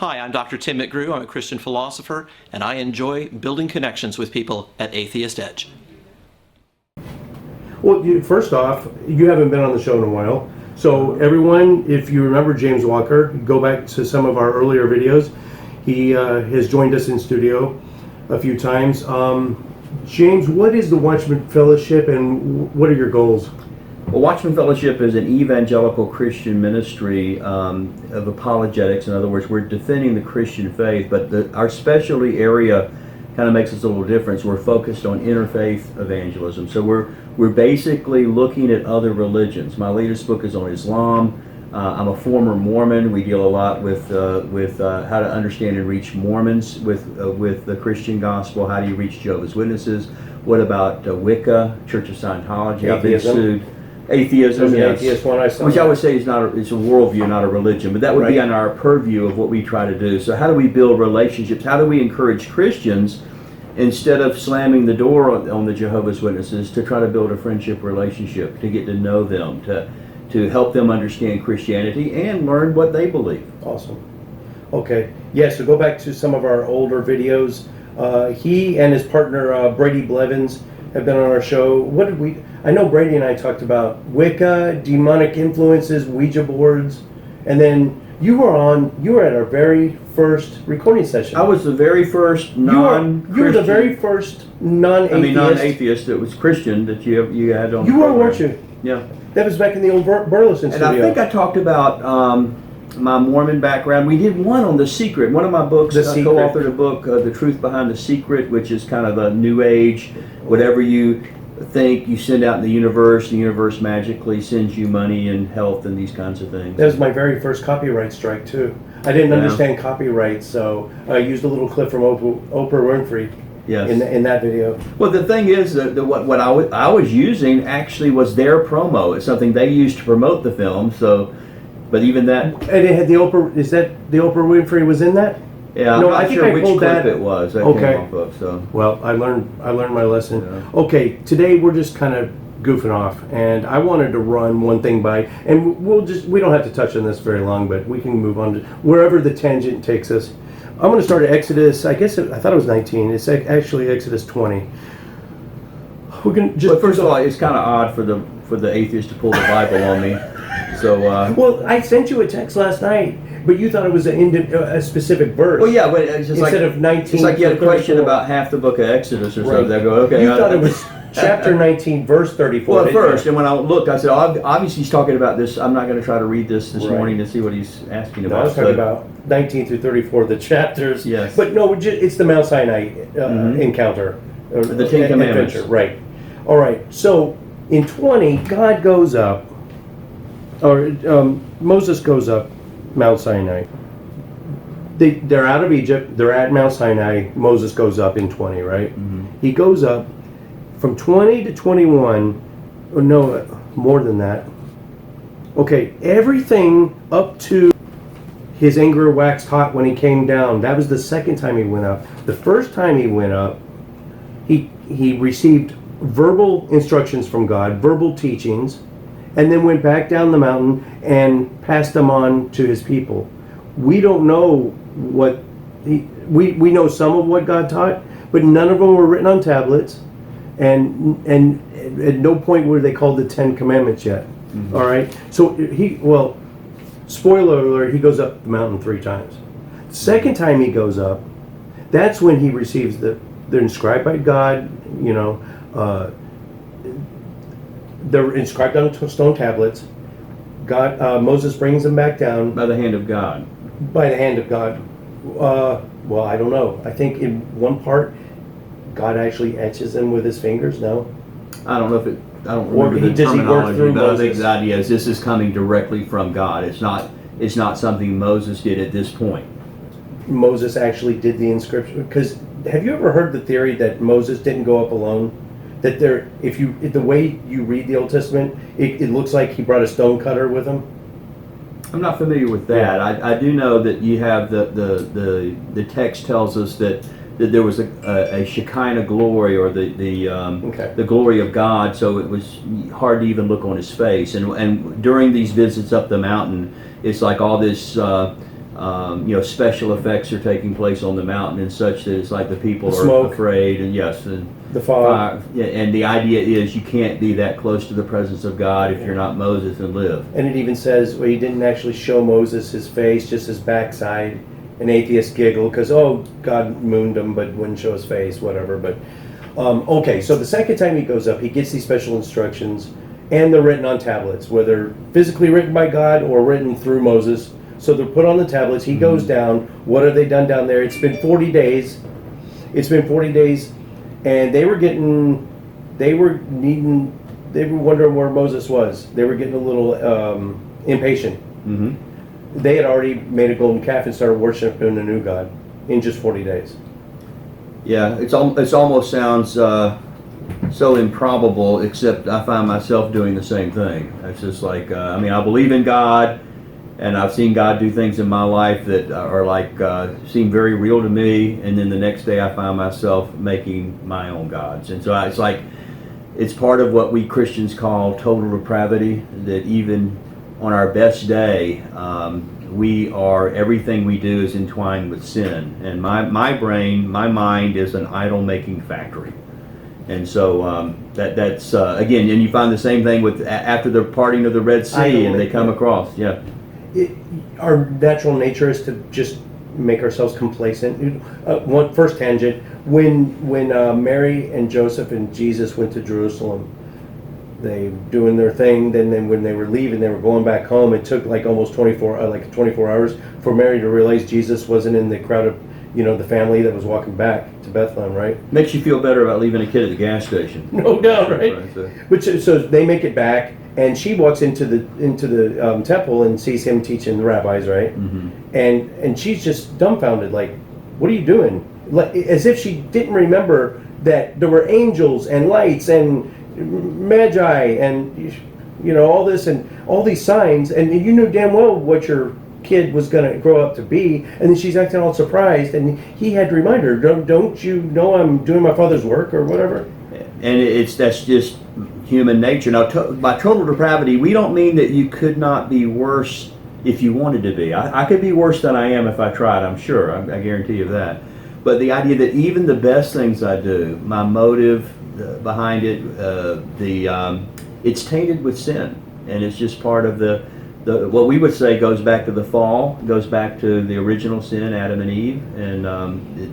Hi, I'm Dr. Tim McGrew. I'm a Christian philosopher, and I enjoy building connections with people at Atheist Edge. Well, first off, you haven't been on the show in a while. So everyone, if you remember James Walker, go back to some of our earlier videos. He has joined us in studio a few times. James, what is the Watchman Fellowship and what are your goals? Well, Watchman Fellowship is an evangelical Christian ministry of apologetics. In other words, we're defending the Christian faith, but our specialty area kind of makes us a little different. So we're focused on interfaith evangelism. So we're basically looking at other religions. My latest book is on Islam. I'm a former Mormon. We deal a lot with how to understand and reach Mormons with the Christian gospel. How do you reach Jehovah's Witnesses? What about Wicca, Church of Scientology? I've been sued. Atheism, yes. Atheist one I saw. Which I would say is it's a worldview, not a religion, but that would be on our purview of what we try to do. So how do we build relationships? How do we encourage Christians, instead of slamming the door on the Jehovah's Witnesses, to try to build a friendship relationship, to get to know them, to help them understand Christianity and learn what they believe. Awesome. Okay. Yeah, so go back to some of our older videos. He and his partner, Brady Blevins, have been on our show. I know Brady and I talked about Wicca, demonic influences, Ouija boards, and then you were at our very first recording session. I was the very first non-Christian. You were the very first non-atheist. Non-atheist that was Christian that you had on. You were, weren't you? Yeah. That was back in the old Burleson studio. And I think I talked about my Mormon background. We did one on The Secret. One of my books, I co-authored a book, The Truth Behind the Secret, which is kind of a new age. Whatever you think, you send out in the universe magically sends you money and health and these kinds of things. That was my very first copyright strike, too. I didn't understand copyright, so I used a little clip from Oprah Winfrey. Yes. In that video. Well, the thing is that what I was using actually was their promo. It's something they used to promote the film. So, but even that. And it had the Oprah. Is that the Oprah Winfrey was in that? Yeah, no, I'm not sure which clip it was. That okay. Came off of, so. Well, I learned my lesson. Yeah. Okay, today we're just kind of goofing off, and I wanted to run one thing by, and we don't have to touch on this very long, but we can move on to wherever the tangent takes us. I'm going to start at Exodus. I thought it was 19. It's actually Exodus 20. We're going to But first of all, it's kind of odd for the atheist to pull the Bible on me. So. Well, I sent you a text last night, but you thought it was a specific verse. Well, yeah, but it's just instead of 19. It's like you had a question about half the book of Exodus or something. I go, okay. You thought it was chapter 19, verse 34. Well, at first, and when I looked, I said, obviously he's talking about this. I'm not going to try to read this morning to see what he's asking about. I was talking about 19 through 34, the chapters. Yes. But no, it's the Mount Sinai encounter. The Ten Commandments. Adventure, right. All right. So in 20, God goes up, or Moses goes up Mount Sinai. They're out of Egypt. They're at Mount Sinai. Moses goes up in 20, right? Mm-hmm. He goes up from 20 to 21. Or no, more than that. Okay, everything up to his anger waxed hot when he came down. That was the second time he went up. The first time he went up, he received verbal instructions from God, verbal teachings, and then went back down the mountain and passed them on to his people. We don't know what we know some of what God taught, but none of them were written on tablets, and at no point were they called the 10 Commandments yet. Mm-hmm. All right, so spoiler alert, he goes up the mountain 3 times. The second time he goes up, that's when he receives they're inscribed by God, they're inscribed on stone tablets. Moses brings them back down. By the hand of God. By the hand of God. Well, I don't know. I think in one part, God actually etches them with his fingers, no? I don't know if I don't remember the terminology, but I think the idea is this is coming directly from God. It's not something Moses did at this point. Moses actually did the inscription, because have you ever heard the theory that Moses didn't go up alone? That the way you read the Old Testament, it looks like he brought a stone cutter with him. I'm not familiar with that. Yeah. I do know that you have the text tells us that there was a Shekinah glory, or the glory of God, so it was hard to even look on his face. And during these visits up the mountain, it's like all this Special effects are taking place on the mountain and such that it's like the people The are smoke. afraid, and yes, and The fog. yeah, and the idea is you can't be that close to the presence of God if you're not Moses and live. And it even says, well, he didn't actually show Moses his face, just his backside. An atheist giggle, because, God mooned him, but wouldn't show his face, whatever. But, okay, so the second time he goes up, he gets these special instructions, and they're written on tablets, whether physically written by God or written through Moses. So they're put on the tablets. He goes down. What have they done down there? It's been 40 days. And they were wondering where Moses was. They were getting a little impatient. Mm-hmm. They had already made a golden calf and started worshiping a new God in just 40 days. Yeah, it's almost sounds so improbable, except I find myself doing the same thing. It's just like, I believe in God, and I've seen God do things in my life that are seem very real to me, and then the next day I find myself making my own gods. And so it's part of what we Christians call total depravity, that even on our best day, everything we do is entwined with sin. And my mind is an idol-making factory. And so that's again, and you find the same thing with after the parting of the Red Sea, and they come across, yeah. Our natural nature is to just make ourselves complacent. First tangent, when Mary and Joseph and Jesus went to Jerusalem, they doing their thing. Then when they were leaving, they were going back home. It took almost 24 hours for Mary to realize Jesus wasn't in the crowd of the family that was walking back to Bethlehem, right? Makes you feel better about leaving a kid at the gas station. No doubt, right? So. But so they make it back, and she walks into the temple and sees him teaching the rabbis, right? Mm-hmm. And she's just dumbfounded, like, what are you doing? As if she didn't remember that there were angels and lights and magi and all this and all these signs, and you knew damn well what your kid was going to grow up to be, and then she's acting all surprised, and he had to remind her, don't you know I'm doing my father's work or whatever? And that's just human nature. Now, by total depravity, we don't mean that you could not be worse if you wanted to be. I could be worse than I am if I tried, I'm sure. I guarantee you that. But the idea that even the best things I do, my motive behind it, it's tainted with sin, and it's just part of the what we would say goes back to the fall, goes back to the original sin, Adam and Eve, and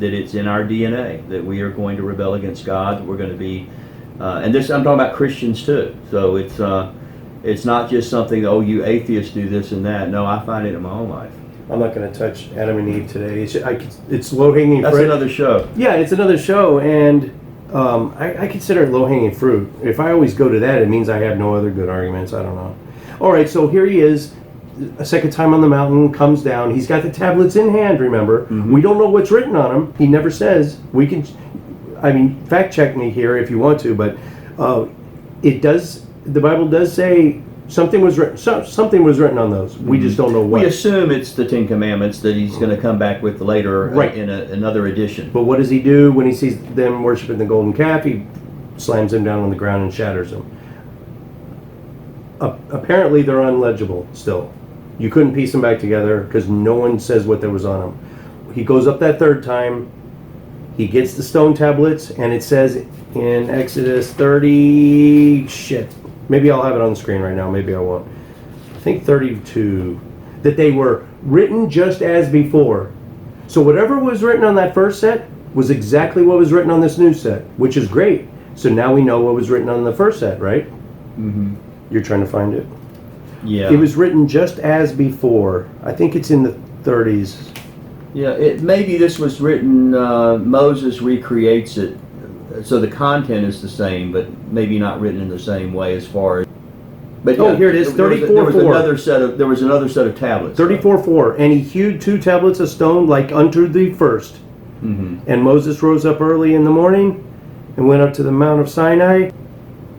that it's in our DNA that we are going to rebel against God. That we're going to be, and this I'm talking about Christians too. So it's not just something that, you atheists do this and that. No, I find it in my own life. I'm not going to touch Adam and Eve today. It's low-hanging fruit. That's another show. Yeah, it's another show, and I consider it low-hanging fruit. If I always go to that, it means I have no other good arguments. I don't know. All right, so here he is, a second time on the mountain, comes down. He's got the tablets in hand, remember. Mm-hmm. We don't know what's written on them. He never says. We can, fact check me here if you want to, but the Bible does say something was written. Something was written on those. We just don't know what. We assume it's the Ten Commandments that he's going to come back with later, right, in another edition. But what does he do when he sees them worshiping the golden calf? He slams them down on the ground and shatters them. Apparently they're unlegible still. You couldn't piece them back together because no one says what there was on them. He goes up that third time. He gets the stone tablets, and it says in Exodus 30, maybe I'll have it on the screen right now, maybe I won't. I think 32, that they were written just as before. So whatever was written on that first set was exactly what was written on this new set, which is great. So now we know what was written on the first set, right? Mm-hmm. You're trying to find it? Yeah. It was written just as before. I think it's in the 30s. Yeah, maybe this was written, Moses recreates it, so the content is the same, but maybe not written in the same way as far as... But yeah, here it is, 34:4. There was another set of tablets. 34:4, and he hewed 2 tablets of stone like unto the first. Mm-hmm. And Moses rose up early in the morning and went up to the Mount of Sinai.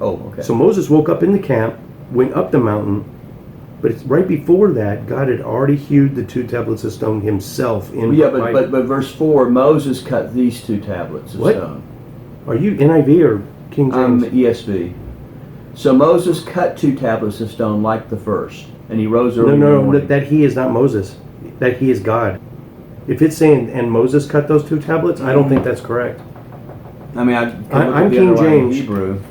Oh, okay. So Moses woke up in the camp, went up the mountain, but it's right before that, God had already hewed the 2 tablets of stone himself. But verse 4, Moses cut these 2 tablets of stone. Are you NIV or King James? ESV. So Moses cut 2 tablets of stone like the first, and he rose early in the morning. That he is not Moses. that he is God. If it's saying, and Moses cut those 2 tablets, I don't think that's correct. I mean, I can look I'm at the King underlying James. Hebrew.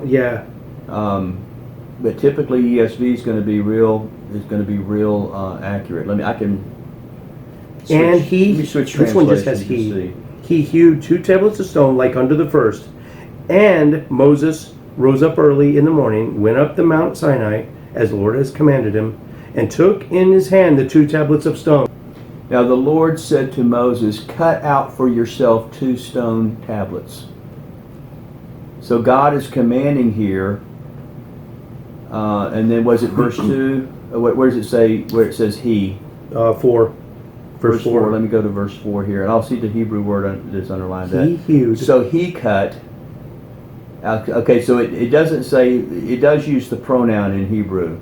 Yeah. But typically ESV is going to be real accurate. I can switch, And let me switch this one just has translations to he. see. He hewed 2 tablets of stone like unto the first. And Moses rose up early in the morning, went up the Mount Sinai, as the Lord has commanded him, and took in his hand the 2 tablets of stone. Now the Lord said to Moses, cut out for yourself 2 stone tablets. So God is commanding here, and then was it verse 2? Where does it say, where it says he? 4. Verse 4. Let me go to verse 4 here, and I'll see the Hebrew word that's underlined that. He hewed. So he cut. Okay, so it doesn't say, it does use the pronoun in Hebrew.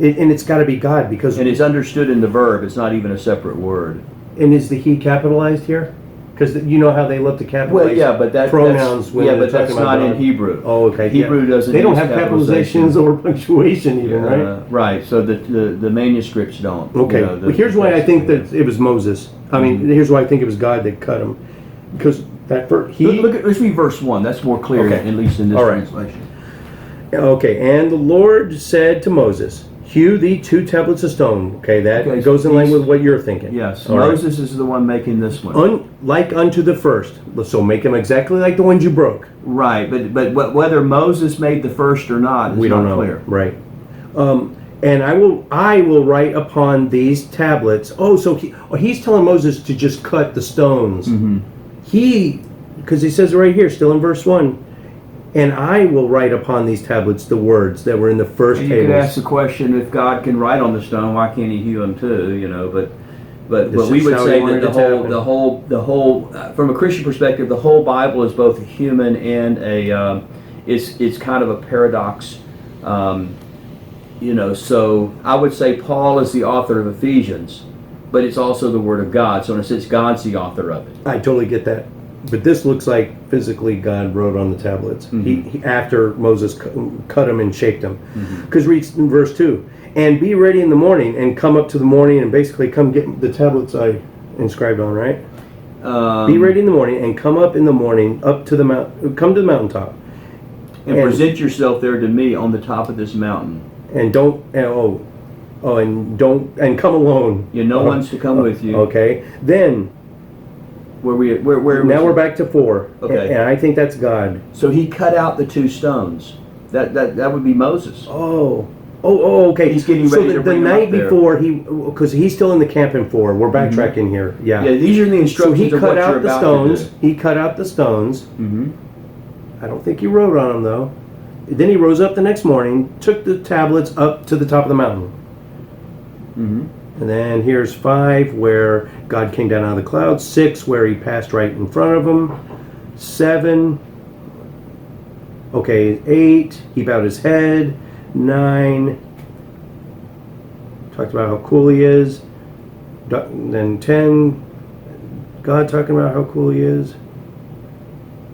And it's got to be God because... And it's understood in the verb, it's not even a separate word. And is the he capitalized here? Because you know how they love to capitalize Well, yeah, but pronouns when they're but that's talking about not in God. Hebrew. Oh, okay. Hebrew doesn't They don't use have capitalizations or punctuation even, right? Right, so the manuscripts don't. Okay. You know, Well, here's why I think that it was Moses. I mean, here's why I think it was God that cut him. Because that first... Let's read verse 1. That's more clear, Okay. at least in this All right. translation. Okay, and the Lord said to Moses, hew thee 2 tablets of stone. Okay, that Okay, goes in line these- with what you're thinking. Yes, All right. Moses is the one making this one. Like unto the first. So make them exactly like the ones you broke. Right, but whether Moses made the first or not is We don't not know. clear. Right. And I will write upon these tablets. Oh, so he's telling Moses to just cut the stones. Mm-hmm. Because he says right here, still in verse 1, and I will write upon these tablets the words that were in the first You could ask tables. the question, if God can write on the stone, why can't he hew them too? You know, but This we is would how say he that wanted it to happen. the whole from a Christian perspective, the whole Bible is both a human and it's kind of a paradox. You know, so I would say Paul is the author of Ephesians, but it's also the Word of God. So in a sense, God's the author of it. I totally get that. But this looks like physically God wrote on the tablets. Mm-hmm. He after Moses cut them and shaped them. Mm-hmm. Because read in verse 2. And be ready in the morning and come up to the morning and basically come get the tablets I inscribed on, right? Be ready in the morning and come up in the morning up to the come to the mountaintop. And present yourself there to me on the top of this mountain. And don't and come alone. Yeah, no one's to come with you. Okay. Then Where now we're back to 4. Okay. And I think that's God. So he cut out the 2 stones. That would be Moses. Oh, okay. He's getting ready to bring the them up night there. before because he's still in the camp in 4. We're backtracking here. Yeah. Yeah, these are the So instructions he of what cut you're out the about stones. to do. He cut out the stones. Mm-hmm. I don't think he wrote on them though. Then he rose up the next morning, took the tablets up to the top of the mountain. Mm-hmm. And then here's 5 where God came down out of the clouds. 6 where he passed right in front of him. 7. Okay, 8 he bowed his head. 9 talked about how cool he is. Then 10 God talking about how cool he is.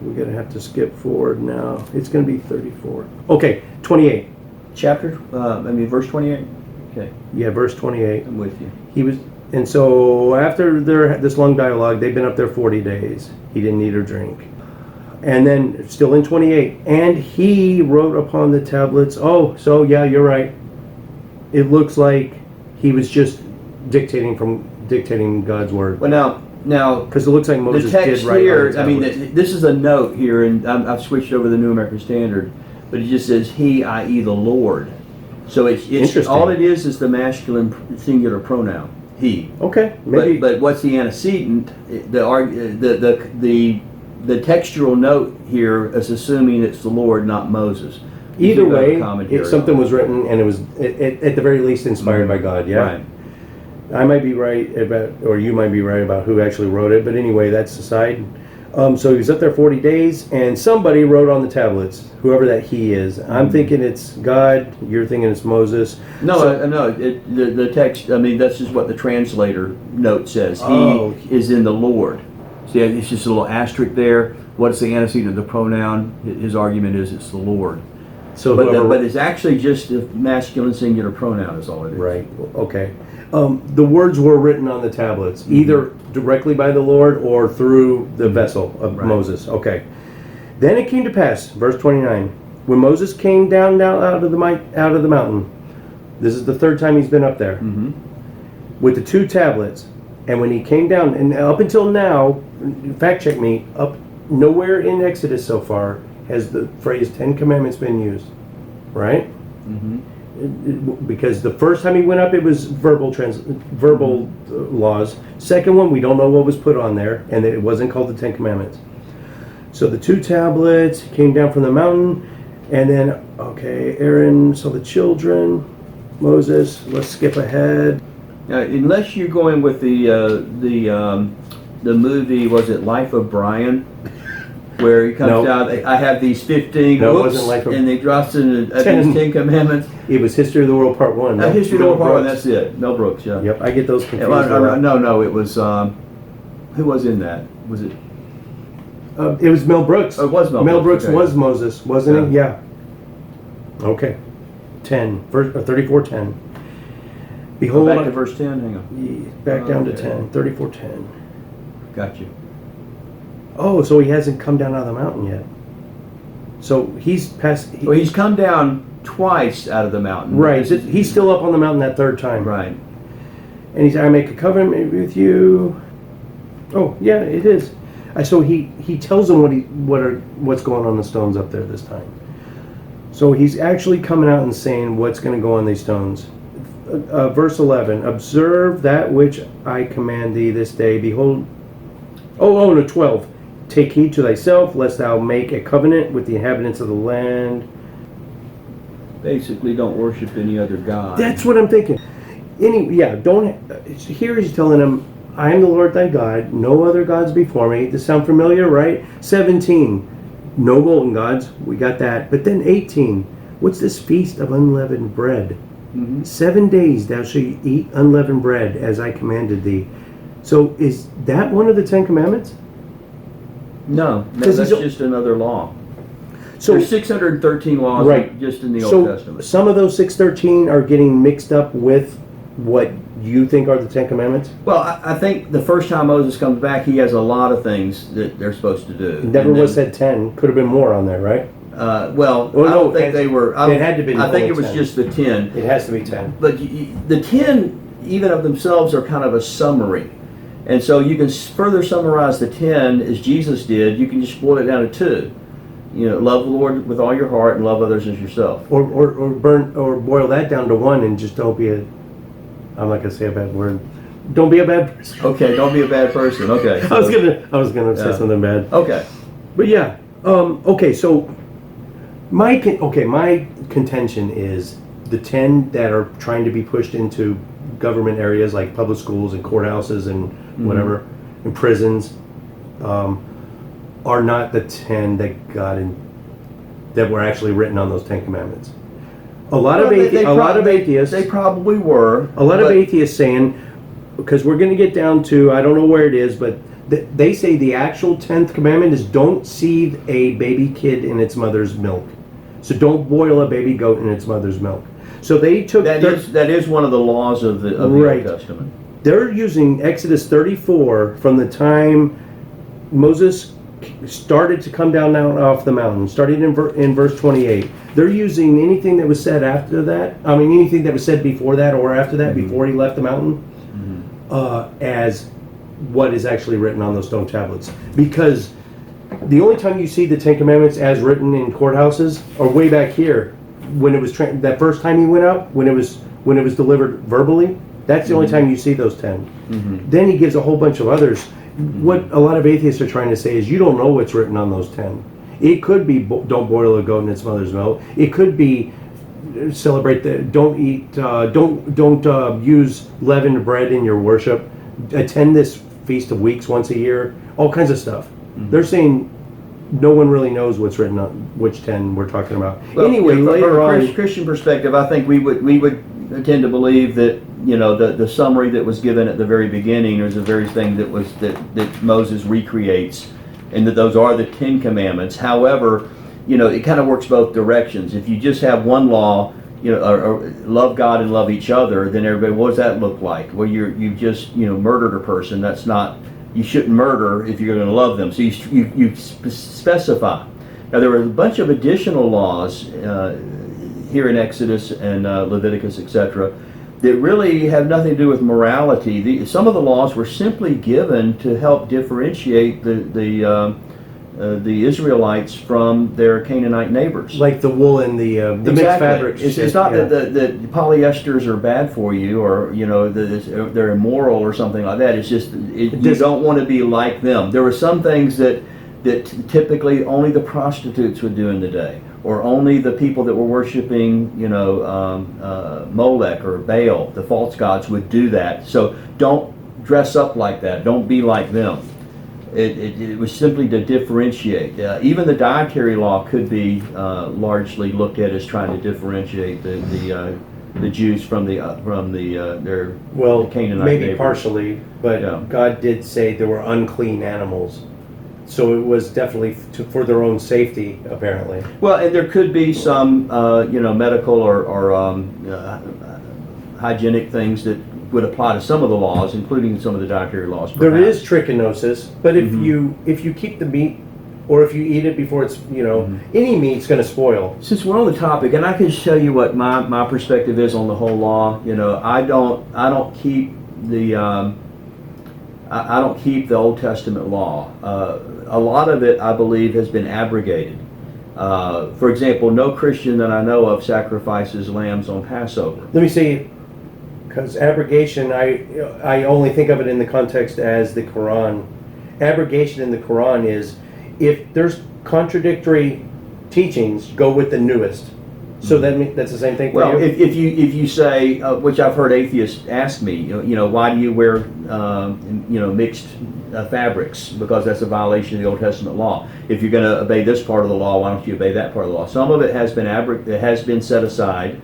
We're gonna have to skip forward now. It's gonna be 34. Okay, 28. Verse 28? Okay, Yeah, verse 28. I'm with you. He was, and so after this long dialogue, they've been up there 40 days. He didn't eat or drink. And then, still in 28, and he wrote upon the tablets. Oh, so yeah, you're right. It looks like he was just dictating God's word. Well, now Because it looks like the Moses text did write here, on the I mean, tablets. this is a note here, and I've switched over to the New American Standard, but it just says he, i.e. the Lord. So it's Interesting. all it is the masculine singular pronoun, he. Okay, maybe. But what's the antecedent? The textual note here is assuming it's the Lord, not Moses. Either You do have a way, commentary something on was written and it was at the very least inspired by God. Yeah. Right. I might be right about, or you might be right about who actually wrote it, but anyway, that's aside. So he was up there 40 days, and somebody wrote on the tablets, whoever that he is. I'm thinking it's God, you're thinking it's Moses. No, the text, I mean, that's just what the translator note says. Oh. He is in the Lord. See, it's just a little asterisk there. What's the antecedent of the pronoun? His argument is it's the Lord. So But whoever, it's actually just a masculine singular pronoun is all it is. right, okay. The words were written on the tablets, either directly by the Lord or through the vessel of Moses. Okay. Then it came to pass, verse 29, when Moses came down out of the mountain. This is the third time he's been up there with the 2 tablets. And when he came down, and up until now, fact check me, up nowhere in Exodus so far has the phrase 10 Commandments been used, right? Because the first time he went up, it was verbal laws. Second one, we don't know what was put on there, and it wasn't called the 10 Commandments. So the 2 tablets came down from the mountain, and then, okay, Aaron saw the children, Moses, let's skip ahead. Unless you're going with the movie, was it Life of Brian, where he comes out. I have these 15. No, it wasn't Life of and he drops in these 10 Commandments. It was History of the World Part 1. History of the World Part 1. That's it. Mel Brooks. Yeah. Yep, I get those confused. No, it was who was in that? Was it? It was Mel Brooks. Oh, it was Mel Brooks. Okay. Was Moses, wasn't he? Yeah. Okay. 10, 34:10. Behold, back to verse 10. Hang on. Back down to 10. 34:10. Got you. Oh, so he hasn't come down out of the mountain yet. So he's past. Well, he's come down twice out of the mountain. Right. He's still up on the mountain that third time. Right. And he said, "I make a covenant with you." Oh, yeah, it is. So he tells them what's going on the stones up there this time. So he's actually coming out and saying what's going to go on these stones. Verse 11, observe that which I command thee this day. Behold, no, 12. Take heed to thyself, lest thou make a covenant with the inhabitants of the land. Basically, don't worship any other god. That's what I'm thinking. Here he's telling them, I am the Lord thy God, no other gods before me. Does sound familiar, right? 17, no molten gods, we got that. But then 18, what's this feast of unleavened bread? 7 days thou shalt eat unleavened bread, as I commanded thee. So is that one of the 10 Commandments? No, that's just another law. So there's 613 laws just in the Old Testament. Some of those 613 are getting mixed up with what you think are the 10 Commandments? Well, I think the first time Moses comes back, he has a lot of things that they're supposed to do. Never was said 10. Could have been more on there, right? I don't think they were. It had to be. I think it was 10. Just the 10. It has to be 10. But the 10, even of themselves, are kind of a summary. And so you can further summarize the 10 as Jesus did. You can just boil it down to 2. Love the Lord with all your heart and love others as yourself. Or boil that down to 1 and just don't be a. I'm not gonna say a bad word. Don't be a bad person. Okay, don't be a bad person. Okay. So, I was gonna say something bad. Okay. But yeah. Okay. So my contention is the 10 that are trying to be pushed into government areas like public schools and courthouses and whatever, and prisons, are not the 10 that were actually written on those 10 Commandments. A lot of atheists. They probably were. A lot of atheists saying, because we're going to get down to, I don't know where it is, but they say the actual 10th commandment is don't seethe a baby kid in its mother's milk. So don't boil a baby goat in its mother's milk. So they took that is one of the laws of the Old Testament. They're using Exodus 34 from the time Moses started to come down off the mountain, starting in verse 28. They're using anything that was said after that, anything that was said before that or after that, before he left the mountain, as what is actually written on those stone tablets. Because the only time you see the 10 Commandments as written in courthouses are way back here, when it was that first time he went out, when it was delivered verbally. That's the only time you see those 10. Then he gives a whole bunch of others. What a lot of atheists are trying to say is you don't know what's written on those 10. It could be don't boil a goat in its mother's milk. It could be don't use leavened bread in your worship. Attend this Feast of Weeks once a year. All kinds of stuff. They're saying no one really knows what's written on which 10 we're talking about. Well, anyway, later from on, a Christian perspective, I think we would tend to believe that the summary that was given at the very beginning is the very thing that Moses recreates, and that those are the 10 Commandments. However, it kind of works both directions. If you just have one law, or love God and love each other, then everybody, what does that look like? Well, you just murdered a person. That's not, you shouldn't murder if you're going to love them. So you specify. Now there were a bunch of additional laws here in Exodus and Leviticus, etc., that really have nothing to do with morality. Some of the laws were simply given to help differentiate the Israelites from their Canaanite neighbors. Like the wool and the mixed fabrics. It's not that the polyesters are bad for you, or they're immoral or something like that. It's just you don't want to be like them. There were some things that typically only the prostitutes would do in the day, or only the people that were worshiping, Molech or Baal, the false gods, would do that. So don't dress up like that. Don't be like them. It was simply to differentiate. Even the dietary law could be largely looked at as trying to differentiate the Jews from their Canaanite maybe neighbors. Partially, but Yeah. God did say there were unclean animals. So it was definitely for their own safety, apparently. Well, and there could be some, medical or hygienic things that would apply to some of the laws, including some of the dietary laws. There perhaps. is trichinosis, but if you keep the meat, or if you eat it before it's any meat's going to spoil. Since we're on the topic, and I can show you what my perspective is on the whole law. I don't keep the I don't keep the Old Testament law. A lot of it, I believe, has been abrogated. For example, no Christian that I know of sacrifices lambs on Passover. Let me see, because abrogation, I only think of it in the context as the Quran. Abrogation in the Quran is if there's contradictory teachings, go with the newest. So that's the same thing for Well, you? if you say, which I've heard atheists ask me, why do you wear mixed fabrics? Because that's a violation of the Old Testament law. If you're going to obey this part of the law, why don't you obey that part of the law? Some of it has been set aside.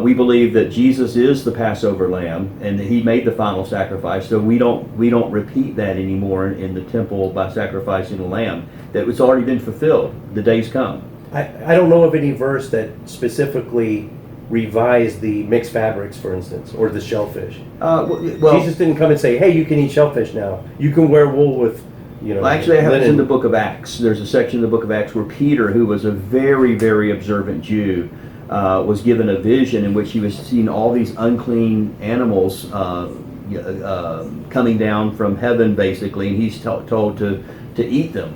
We believe that Jesus is the Passover lamb, and that He made the final sacrifice. So we don't repeat that anymore in the temple by sacrificing a lamb. That it's already been fulfilled. The day's come. I don't know of any verse that specifically revised the mixed fabrics, for instance, or the shellfish. Well, Jesus didn't come and say, "Hey, you can eat shellfish now. You can wear wool with, actually, I have it linen." in the book of Acts. There's a section in the book of Acts where Peter, who was a very, very observant Jew, was given a vision in which he was seeing all these unclean animals coming down from heaven, basically, and he's told to eat them.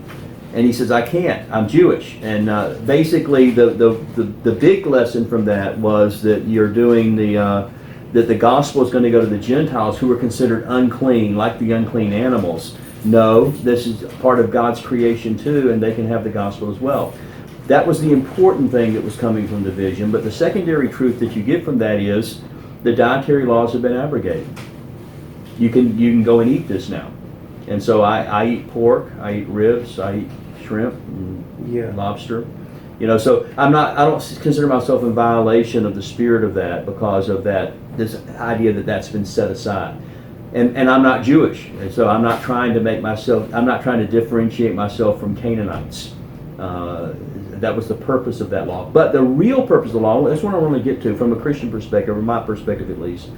And he says, "I can't. I'm Jewish." And basically, the big lesson from that was that you're doing that the gospel is going to go to the Gentiles who are considered unclean, like the unclean animals. No, this is part of God's creation too, and they can have the gospel as well. That was the important thing that was coming from the vision. But the secondary truth that you get from that is the dietary laws have been abrogated. You can go and eat this now. And so I eat pork, I eat ribs, I eat shrimp and lobster. So I don't consider myself in violation of the spirit of that because of this idea that's been set aside. And I'm not Jewish, and so I'm not trying to differentiate myself from Canaanites. That was the purpose of that law. But the real purpose of the law, that's what I want to get to from a Christian perspective, or my perspective at least.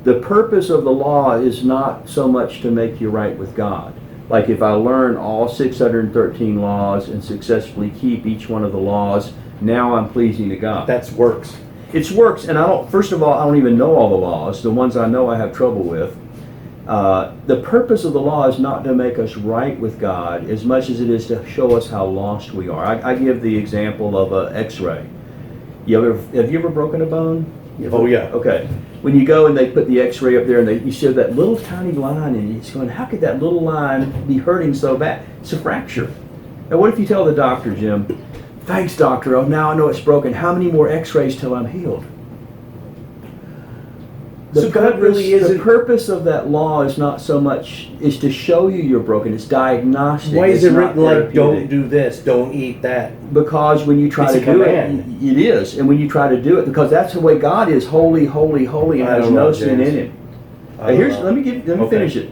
The purpose of the law is not so much to make you right with God. Like if I learn all 613 laws and successfully keep each one of the laws, now I'm pleasing to God. That's works. It's works, and first of all, I don't even know all the laws. The ones I know I have trouble with. The purpose of the law is not to make us right with God as much as it is to show us how lost we are. I give the example of an X-ray. Have you ever broken a bone? Oh yeah. Okay. When you go and they put the X-ray up there and you show that little tiny line, and it's going, how could that little line be hurting so bad? It's a fracture. Now what if you tell the doctor, Jim, "Thanks, doctor, oh, now I know it's broken. How many more X-rays till I'm healed?" So God really isn't. The purpose of that law is not so much is to show you you're broken. It's diagnostic. Why is It's it not written like, therapeutic. "Don't do this, don't eat that"? Because when you try It's to a do command. it is. And when you try to do it, because that's the way God is, holy, holy, holy, and I has don't no know, sin James. in Him. I don't know. Let me finish it.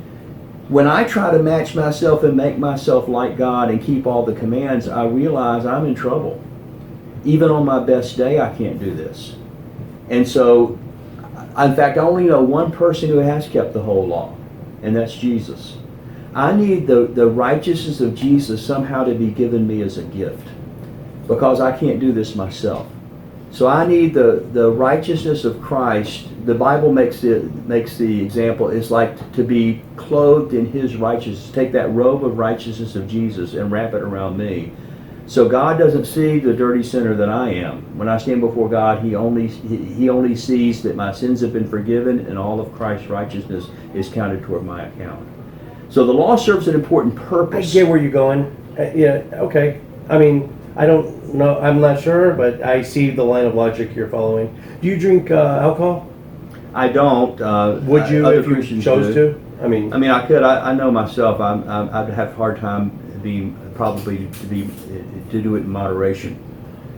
When I try to match myself and make myself like God and keep all the commands, I realize I'm in trouble. Even on my best day, I can't do this. And so, in fact, I only know one person who has kept the whole law, and that's Jesus. I need the righteousness of Jesus somehow to be given me as a gift, because I can't do this myself. So I need the righteousness of Christ. The Bible makes the example, it's like to be clothed in His righteousness. Take that robe of righteousness of Jesus and wrap it around me. So God doesn't see the dirty sinner that I am. When I stand before God, He only sees that my sins have been forgiven and all of Christ's righteousness is counted toward my account. So the law serves an important purpose. I get where you're going. Yeah, okay. I mean, I don't know. I'm not sure, but I see the line of logic you're following. Do you drink alcohol? I don't. Would you other if you Christians chose do. to? I mean, I could. I know myself. I'd have a hard time to do it in moderation.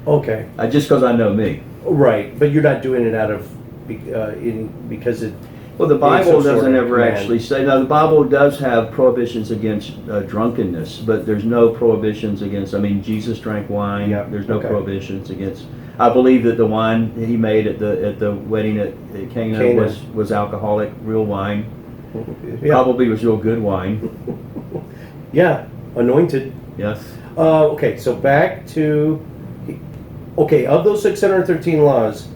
okay, Just because I know me. right. But you're not doing it out of because it. Well, the It's Bible some sort doesn't of ever command. actually say. Now, the Bible does have prohibitions against drunkenness, but there's no prohibitions against. Jesus drank wine. Yeah, There's no okay. prohibitions against. I believe that the wine He made at the wedding at Cana was alcoholic, real wine. Yeah. Probably was real good wine. Yeah, anointed. Yes. Okay, so back to, of those 613 laws,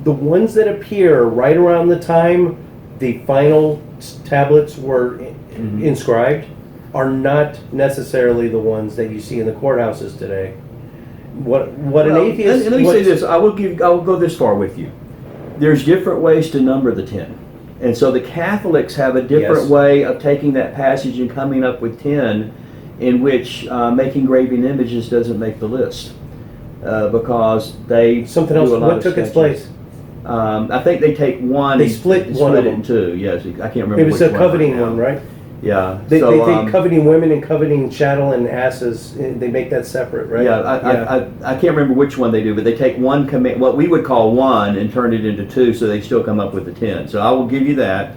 the ones that appear right around the time the final tablets were inscribed are not necessarily the ones that you see in the courthouses today. What an atheist... Let me say this. I will go this far with you. There's different ways to number the 10. And so the Catholics have a different Yes. way of taking that passage and coming up with 10, in which making graven images doesn't make the list, because they Something else, do a lot what of took its statues. place? I think they take one. They split one of it them. in two. Yes, I can't remember. It was which a coveting right now. one, right? Yeah. They so, take coveting women and coveting chattel and asses, they make that separate, right? Yeah, I can't remember which one they do, but they take one command, what we would call one, and turn it into two, so they still come up with the 10. So I will give you that,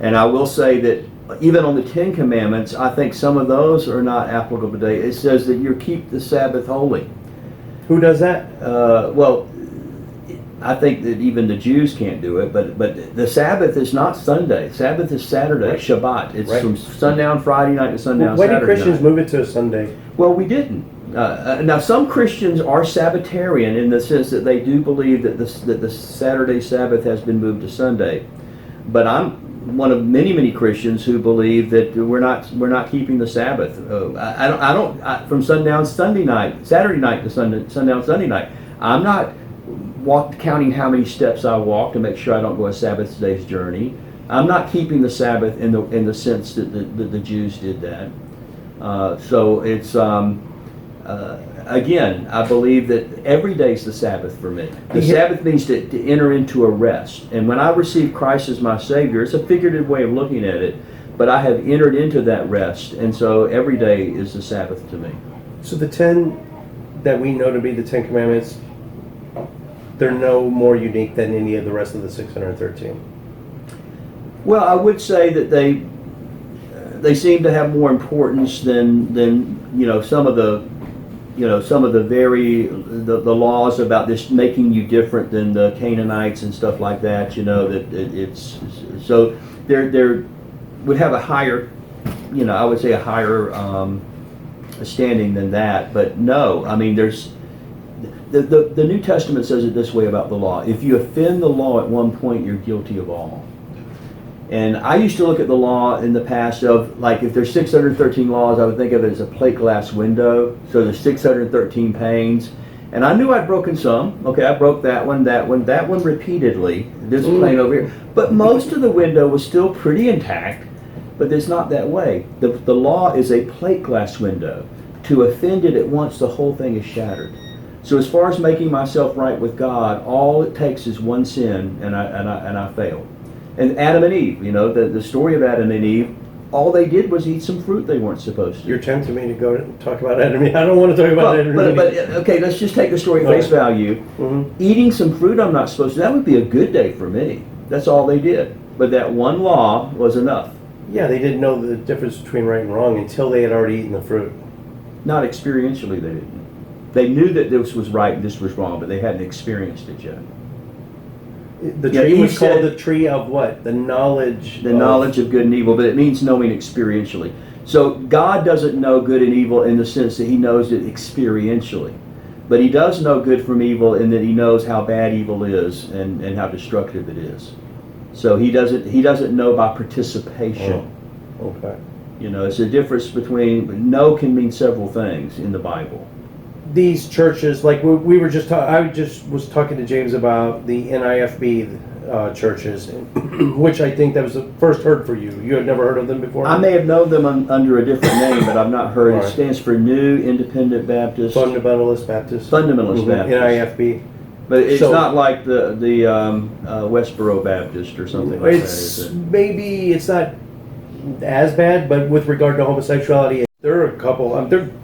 and I will say that even on the 10 Commandments, I think some of those are not applicable today. It says that you keep the Sabbath holy. Who does that? Well, I think that even the Jews can't do it, but the Sabbath is not Sunday. Sabbath is Saturday, Right. Shabbat. It's Right. from sundown Friday night to sundown Why Saturday did Christians night. move it to a Sunday? Well, we didn't. Now, some Christians are Sabbatarian in the sense that they do believe that the Saturday Sabbath has been moved to Sunday. But I'm one of many Christians who believe that we're not keeping the Sabbath. From sundown Sunday night, Saturday night to sundown Sunday night. I'm not counting how many steps I walk to make sure I don't go a Sabbath day's journey. I'm not keeping the Sabbath in the sense that the Jews did that. So it's again, I believe that every day is the Sabbath for me. The Sabbath means to enter into a rest. And when I receive Christ as my Savior, it's a figurative way of looking at it, but I have entered into that rest. And so every day is the Sabbath to me. So the 10 that we know to be the 10 Commandments, they're no more unique than any of the rest of the 613. Well, I would say that they seem to have more importance than some of the the laws about this making you different than the Canaanites and stuff like that. That it's so they're would have a higher, I would say a higher standing than that. But no, there's the New Testament says it this way about the law: if you offend the law at one point, you're guilty of all. And I used to look at the law in the past of, like, if there's 613 laws, I would think of it as a plate glass window. So there's 613 panes. And I knew I'd broken some. Okay, I broke that one repeatedly. This plane over here. But most of the window was still pretty intact, but it's not that way. The law is a plate glass window. To offend it at once, the whole thing is shattered. So as far as making myself right with God, all it takes is one sin, and I fail. And Adam and Eve, the story of Adam and Eve, all they did was eat some fruit they weren't supposed to. You're tempting me to go and talk about Adam and Eve. I don't want to talk about Adam and Eve. But okay, let's just take the story at face value. Mm-hmm. Eating some fruit I'm not supposed to, that would be a good day for me. That's all they did. But that one law was enough. Yeah, they didn't know the difference between right and wrong until they had already eaten the fruit. Not experientially, they didn't. They knew that this was right and this was wrong, but they hadn't experienced it yet. The Yeah, tree Eve was called said- the tree of what? The knowledge. The knowledge of good and evil, but it means knowing experientially. So God doesn't know good and evil in the sense that he knows it experientially. But he does know good from evil in that he knows how bad evil is and how destructive it is. So he doesn't know by participation. Oh, okay. You know, it's a difference between know can mean several things in the Bible. These churches, like we were just I just was talking to James about the NIFB churches, which I think that was the first heard for you. You had never heard of them before? I may have known them under a different name, but I've not heard. Right. It stands for New Independent Baptist. Fundamentalist Baptist. Fundamentalist Baptist. NIFB. But it's So- not like the Westboro Baptist or something like that, It's is it? maybe it's not as bad, but with regard to homosexuality, there are a couple.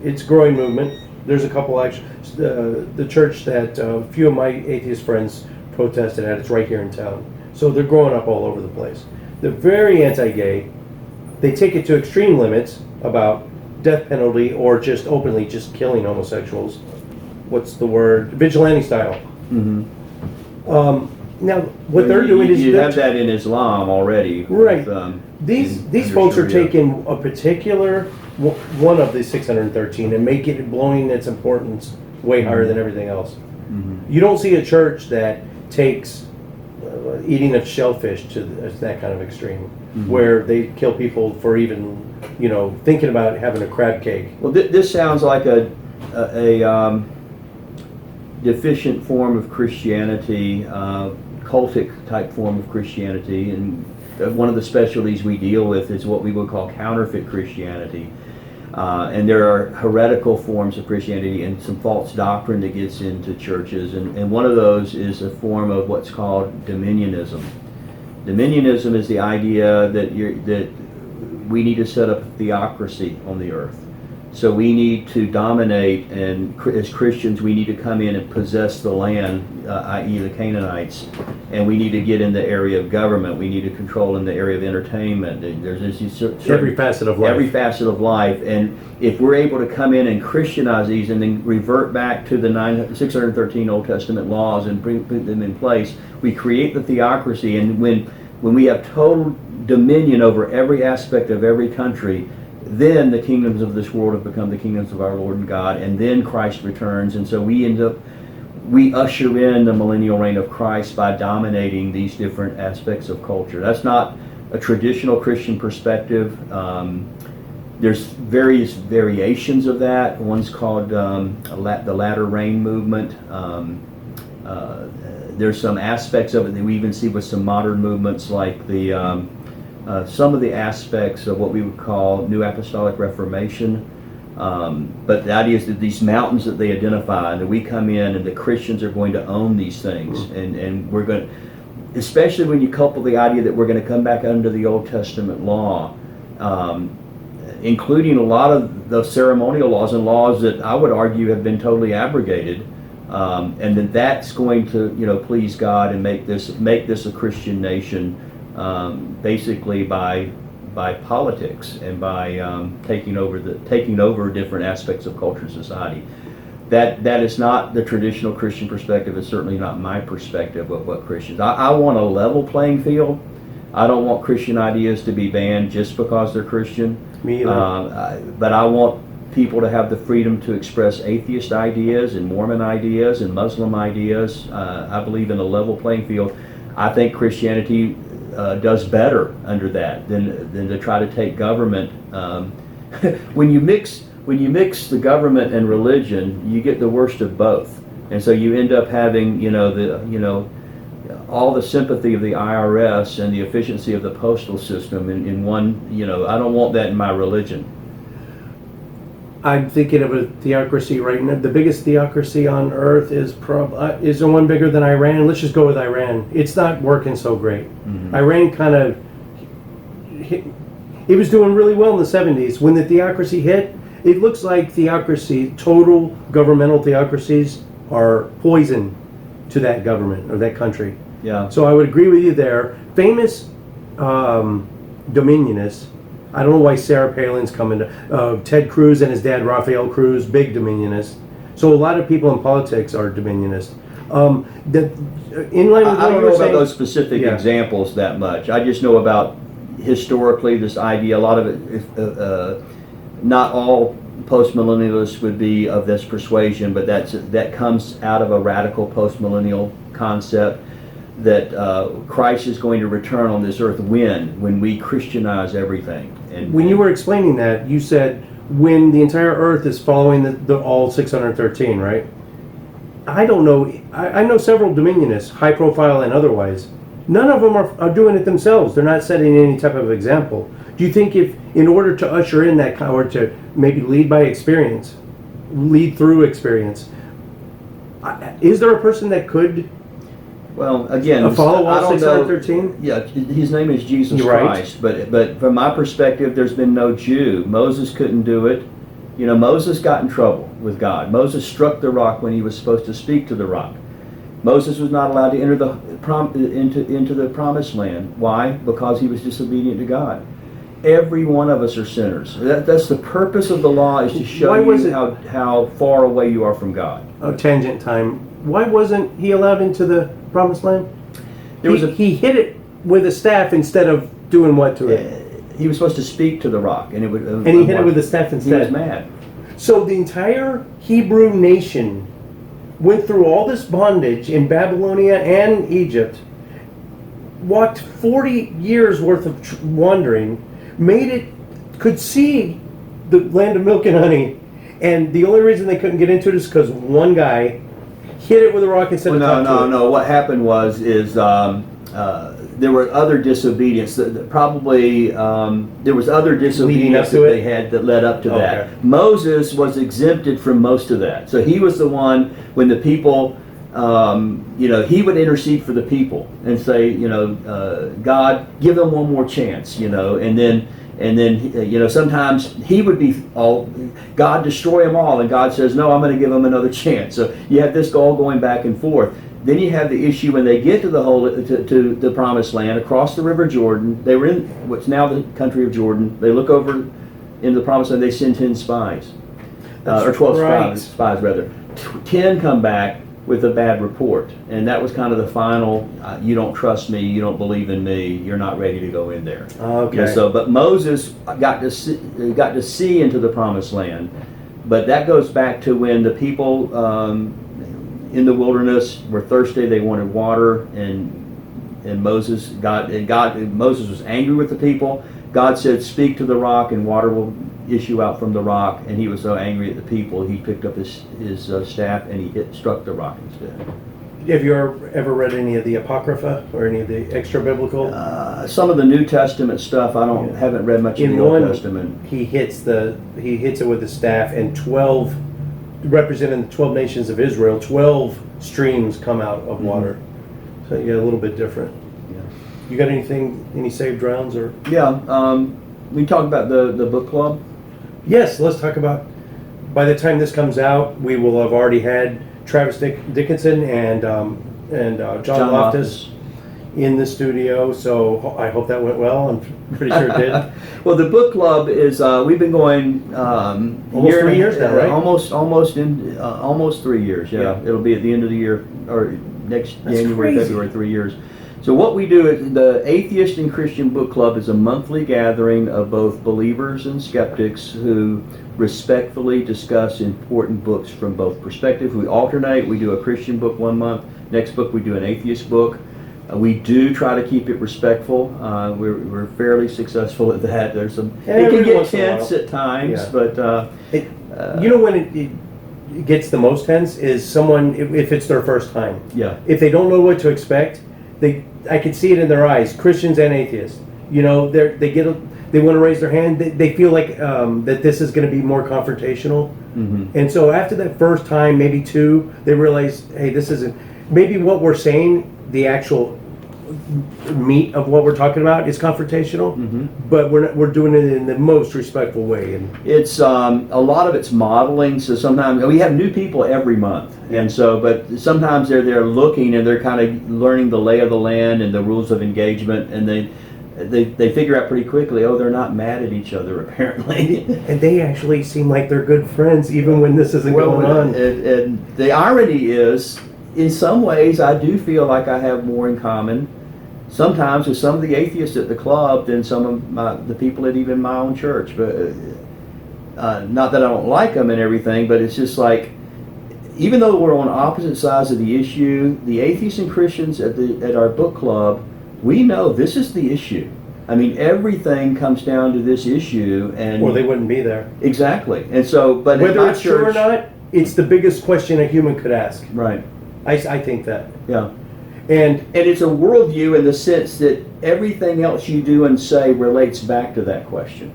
It's a growing movement. There's a couple actually. The church that a few of my atheist friends protested at. It's right here in town. So they're growing up all over the place. They're very anti-gay. They take it to extreme limits about death penalty or just openly just killing homosexuals. What's the word? Vigilante style. Mm-hmm. Now, what they're doing is you they're have that in Islam already. Right. With, these folks are Sharia. taking a particular one of the 613 and making it blowing its importance way higher than everything else. Mhm. You don't see a church that takes eating of shellfish to that kind of extreme, where they kill people for even thinking about having a crab cake. Well, this sounds like a deficient form of Christianity, cultic type form of Christianity, and one of the specialties we deal with is what we would call counterfeit Christianity. And there are heretical forms of Christianity and some false doctrine that gets into churches, and one of those is a form of what's called dominionism. Dominionism is the idea that we need to set up a theocracy on the earth. So we need to dominate, and as Christians we need to come in and possess the land, i.e. the Canaanites, and we need to get in the area of government, we need to control in the area of entertainment. There's Every facet of life. Every facet of life, and if we're able to come in and Christianize these and then revert back to the 613 Old Testament laws and put them in place, we create the theocracy, and when we have total dominion over every aspect of every country, then the kingdoms of this world have become the kingdoms of our Lord and God, and then Christ returns, and so we usher in the millennial reign of Christ by dominating these different aspects of culture. That's not a traditional Christian perspective. There's various variations of that. One's called the latter rain movement. There's some aspects of it that we even see with some modern movements, like some of the aspects of what we would call New Apostolic Reformation. But the idea is that these mountains that they identify, and that we come in and the Christians are going to own these things, and we're going to, especially when you couple the idea that we're going to come back under the Old Testament law, including a lot of the ceremonial laws and laws that I would argue have been totally abrogated, and that that's going to please God and make this a Christian nation, basically by politics and by taking over different aspects of culture and society. That is not the traditional Christian perspective. It's certainly not my perspective of what Christians. I want a level playing field. I don't want Christian ideas to be banned just because they're Christian. Me either. But I want people to have the freedom to express atheist ideas and Mormon ideas and Muslim ideas. I believe in a level playing field. I think Christianity does better under that than to try to take government. When you mix the government and religion, you get the worst of both, and so you end up having all the sympathy of the IRS and the efficiency of the postal system in one. I don't want that in my religion. I'm thinking of a theocracy right now. The biggest theocracy on earth is there one bigger than Iran? Let's just go with Iran. It's not working so great. Mm-hmm. Iran kind of it was doing really well in the 70s. When the theocracy hit, it looks like total governmental theocracies are poison to that government or that country. Yeah. So I would agree with you there. Famous dominionists. I don't know why Sarah Palin's coming to Ted Cruz and his dad Rafael Cruz, big dominionist. So a lot of people in politics are dominionists. In line with I what don't you know were about saying, those specific Yeah. examples that much. I just know about historically this idea. A lot of it, not all postmillennialists would be of this persuasion, but that comes out of a radical postmillennial concept that Christ is going to return on this earth when we Christianize everything. And when you were explaining that, you said when the entire earth is following the all 613, right? I don't know. I know several dominionists, high profile and otherwise. None of them are doing it themselves. They're not setting any type of example. Do you think if, in order to usher in that, or to maybe lead by experience, lead through experience, is there a person that could well, again, follow I all don't know. 613? Yeah, his name is Jesus You're right. Christ, but from my perspective, there's been no Jew. Moses couldn't do it. You know, Moses got in trouble with God. Moses struck the rock when he was supposed to speak to the rock. Moses was not allowed to enter into the promised land. Why? Because he was disobedient to God. Every one of us are sinners. That's the purpose of the law, is to show you how far away you are from God. Oh, tangent time. Why wasn't he allowed into the promised land? He hit it with a staff instead of doing what to it? He was supposed to speak to the rock, and it would. And he hit it with a staff instead. He was mad. So the entire Hebrew nation went through all this bondage in Babylonia and Egypt, walked 40 years worth of wandering, could see the land of milk and honey, and the only reason they couldn't get into it is because one guy hit it with a rock instead of talking to it. No. What happened was there were other disobedience. Probably there was other disobedience that they had that led up to that. Moses was exempted from most of that. So he was the one when the people, he would intercede for the people and say, God, give them one more chance, and then sometimes he would be God, destroy them all, and God says, no, I'm going to give them another chance. So you have this all going back and forth. Then you have the issue when they get to to the promised land across the river Jordan. They were in what's now the country of Jordan. They look over into the promised land. They send 10 spies, or 12 spies rather. 10 come back with a bad report, and that was kind of the final. You don't trust me. You don't believe in me. You're not ready to go in there. Okay. But Moses got to see into the promised land, but that goes back to when the people in the wilderness were thirsty. They wanted water, and Moses was angry with the people. God said, "Speak to the rock, and water will issue out from the rock." And he was so angry at the people, he picked up his staff and he struck the rock instead. Have you ever read any of the Apocrypha or any of the extra biblical? Some of the New Testament stuff. Haven't read much of the Old Testament. He hits it with the staff, and 12, representing the 12 nations of Israel, 12 streams come out of water. So yeah, a little bit different. Yeah. You got any saved drowns or? Yeah. We talked about the book club. Yes, let's talk about. By the time this comes out, we will have already had Travis Dickinson and John Loftus in the studio. So I hope that went well. I'm pretty sure it did. Well, the book club is we've been going almost 3 years now, right? Almost 3 years. Yeah. It'll be at the end of the year or next January, crazy. February, 3 years. So what we do is the Atheist and Christian Book Club is a monthly gathering of both believers and skeptics who respectfully discuss important books from both perspectives. We alternate. We do a Christian book one month. Next book we do an atheist book. We do try to keep it respectful. We're fairly successful at that. There's some. It can get tense at times, but when it gets the most tense is someone if it's their first time. Yeah. If they don't know what to expect, I can see it in their eyes. Christians and atheists. They want to raise their hand. They feel like that this is going to be more confrontational. Mm-hmm. And so after that first time, maybe two, they realize, hey, this isn't. Maybe what we're saying, the actual meat of what we're talking about is confrontational, but we're doing it in the most respectful way. And it's a lot of it's modeling. So sometimes we have new people every month, and so but sometimes they're there looking and they're kind of learning the lay of the land and the rules of engagement, and they figure out pretty quickly, they're not mad at each other apparently. And they actually seem like they're good friends even when this isn't going on. And the irony is, in some ways, I do feel like I have more in common sometimes with some of the atheists at the club than some of the people at even my own church. But not that I don't like them and everything, but it's just like, even though we're on opposite sides of the issue, the atheists and Christians at our book club, we know this is the issue. I mean, everything comes down to this issue, and Or they wouldn't be there. exactly. And so, but Whether in my it's true or church, not, it's the biggest question a human could ask. right? I think that. Yeah. And And it's a worldview in the sense that everything else you do and say relates back to that question.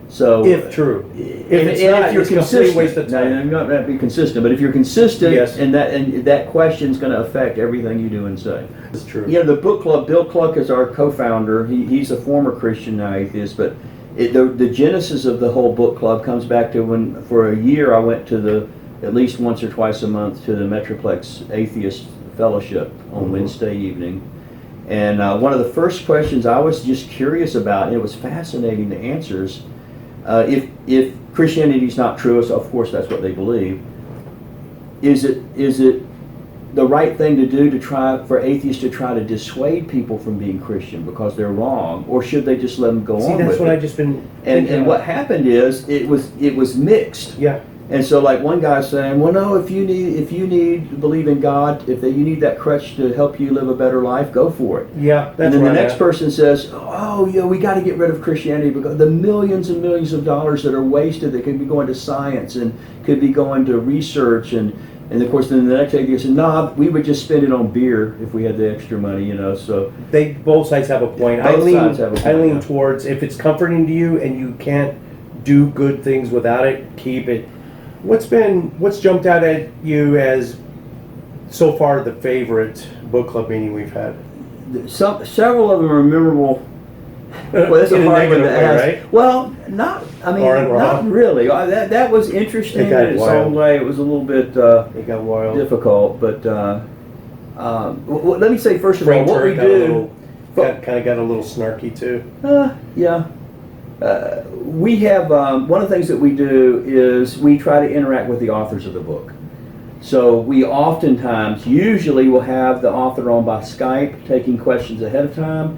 So, if true. if it's not, you're it's a complete consistent, waste of time. No, you're not going to be consistent. But if you're consistent, Yes. and that question's going to affect everything you do and say. It's true. You know, the book club. Bill Cluck is our co-founder. He's a former Christian, now atheist, but the genesis of the whole book club comes back to when, for a year, I went to at least once or twice a month to the Metroplex Atheist Fellowship on Wednesday evening. And one of the first questions I was just curious about, and it was fascinating, the answers, if Christianity is not true, so of course that's what they believe, is it the right thing to do to try for atheists to try to dissuade people from being Christian because they're wrong, or should they just let them go See, on that's with what it? I just been And thinking what about. happened is it was mixed. Yeah. And so, like one guy saying, "Well, no, if you need to believe in God, you need that crutch to help you live a better life, go for it." Yeah, that's And then the right. next person says, "Oh, yeah, we got to get rid of Christianity because the millions and millions of dollars that are wasted that could be going to science and could be going to research and of course then the next atheist said, "Nah, we would just spend it on beer if we had the extra money, you know." So Both sides have a point. Both sides have a point, I lean yeah. towards, if it's comforting to you and you can't do good things without it, keep it. What's jumped out at you as so far the favorite book club meeting we've had? several of them are memorable. Well, that's In a a hard one negative to way, ask. right? Well, not. I mean, Or in not wrong. really. That was interesting It got in its wild. own way. It was a little bit It got wild. difficult, but let me say first of all, Frank what we Turk got a do. little- kind of got a little snarky too. Yeah. We have one of the things that we do is we try to interact with the authors of the book. So we oftentimes, usually, will have the author on by Skype, taking questions ahead of time.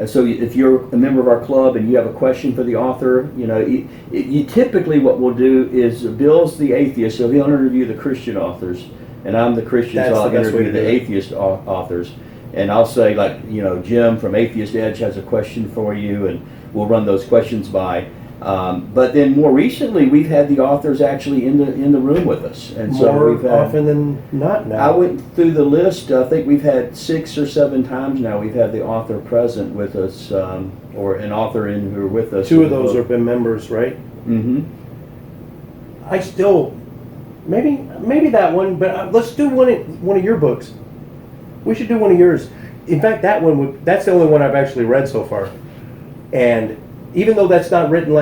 So if you're a member of our club and you have a question for the author, you typically what we'll do is Bill's the atheist, so he'll interview the Christian authors, and I'm the Christian, That's so I'll the best way interview to the do it. atheist authors. And I'll say, like, Jim from Atheist Edge has a question for you, and we'll run those questions by. But then more recently, we've had the authors actually in the room with us, and so More we've had. often than not now. I went through the list. I think we've had 6 or 7 times now. We've had the author present with us, or an author who are with us. Two of those have been members, right? Mm-hmm. I still, maybe that one, but let's do one of your books. We should do one of yours. In fact, that's the only one I've actually read so far. And even though that's not written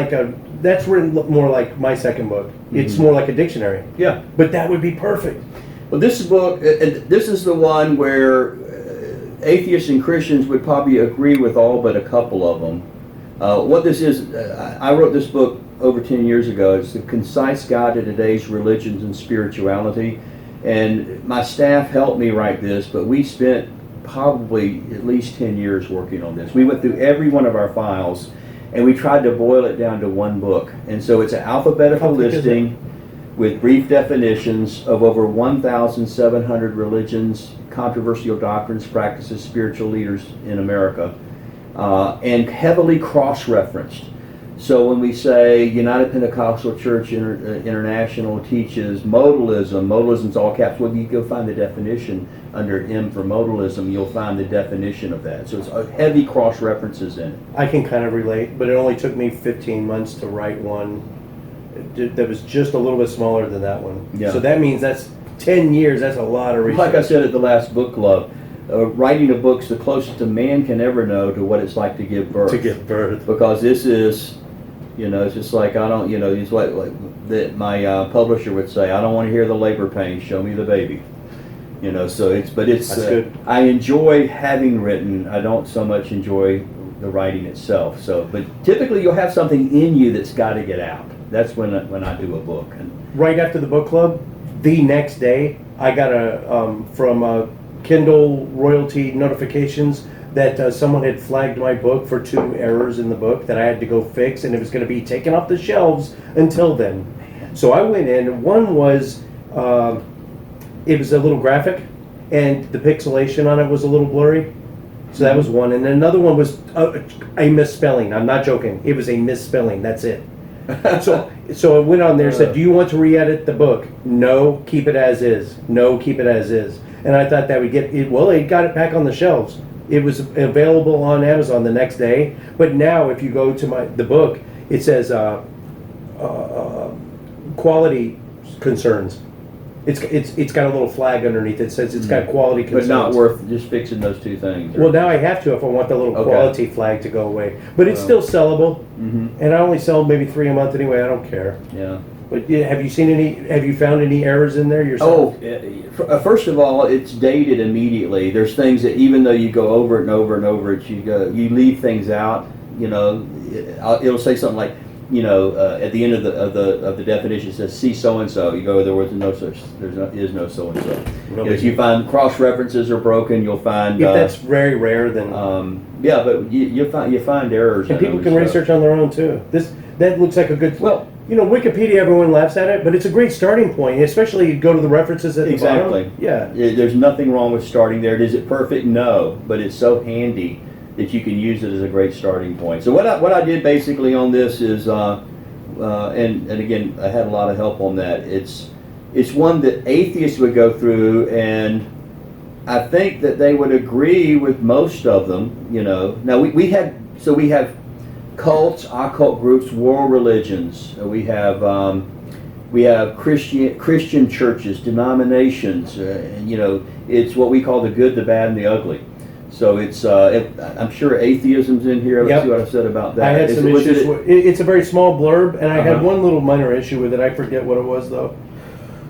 that's written more like my second book. It's more like a dictionary. Yeah. But that would be perfect. Well, this book, this is the one where atheists and Christians would probably agree with all but a couple of them. What this is, I wrote this book over 10 years ago. It's the concise guide to today's religions and spirituality. And my staff helped me write this, but we spent probably at least 10 years working on this. We went through every one of our files, and we tried to boil it down to one book. And so it's an alphabetical How thick is listing with brief definitions of over 1,700 religions, controversial doctrines, practices, spiritual leaders in America, and heavily cross-referenced. So when we say United Pentecostal Church International teaches modalism's all caps, well, you go find the definition under M for modalism, you'll find the definition of that. So it's heavy cross-references in it. I can kind of relate, but it only took me 15 months to write one that was just a little bit smaller than that one. Yeah. So that means that's 10 years. That's a lot of research. Like I said at the last book club, writing a book's the closest a man can ever know to what it's like to give birth. To give birth. Because this is, it's just like, it's like that my publisher would say, I don't want to hear the labor pains, show me the baby. So it's That's good. I enjoy having written, I don't so much enjoy the writing itself. So, but typically you'll have something in you that's got to get out. That's when I do a book. And Right after the book club, the next day, I got from Kindle royalty notifications that someone had flagged my book for 2 errors in the book that I had to go fix, and it was going to be taken off the shelves until then. So I went in. One was it was a little graphic, and the pixelation on it was a little blurry. So that was one, and then another one was a misspelling. I'm not joking. It was a misspelling. That's it. So I went on there and said, "Do you want to re-edit the book?" "No, keep it as is." "No, keep it as is." And I thought that would get it. Well, it got it back on the shelves. It was available on Amazon the next day. But now, if you go to the book, it says quality concerns. It's got a little flag underneath. It says it's got quality concerns. But not worth just fixing those 2 things. Well, now I have to if I want the little quality flag to go away. But it's still sellable, and I only sell maybe 3 a month anyway. I don't care. Yeah. But have you seen any? Have you found any errors in there yourself? Oh, first of all, it's dated immediately. There's things that even though you go over it and over and over it, you leave things out. You know, it'll say something like, you know, at the end of the definition, it says "see so and so." You go, there is no so and so. If you find cross references are broken, you'll find. If that's very rare, then yeah, but you find errors. And people can research on their own too. That looks like a good. Well, you know, Wikipedia, everyone laughs at it, but it's a great starting point. Especially you go to the references at the bottom. Yeah. There's nothing wrong with starting there. Is it perfect? No, but it's so handy that you can use it as a great starting point. So what I did basically on this is, and again, I had a lot of help on that. It's one that atheists would go through, and I think that they would agree with most of them. You know, now we have cults, occult groups, world religions. We have Christian churches, denominations. And, you know, it's what we call the good, the bad, and the ugly. So it's, I'm sure atheism's in here. Let's see what I said about that. I had some issues. It's a very small blurb, and I had one little minor issue with it. I forget what it was, though.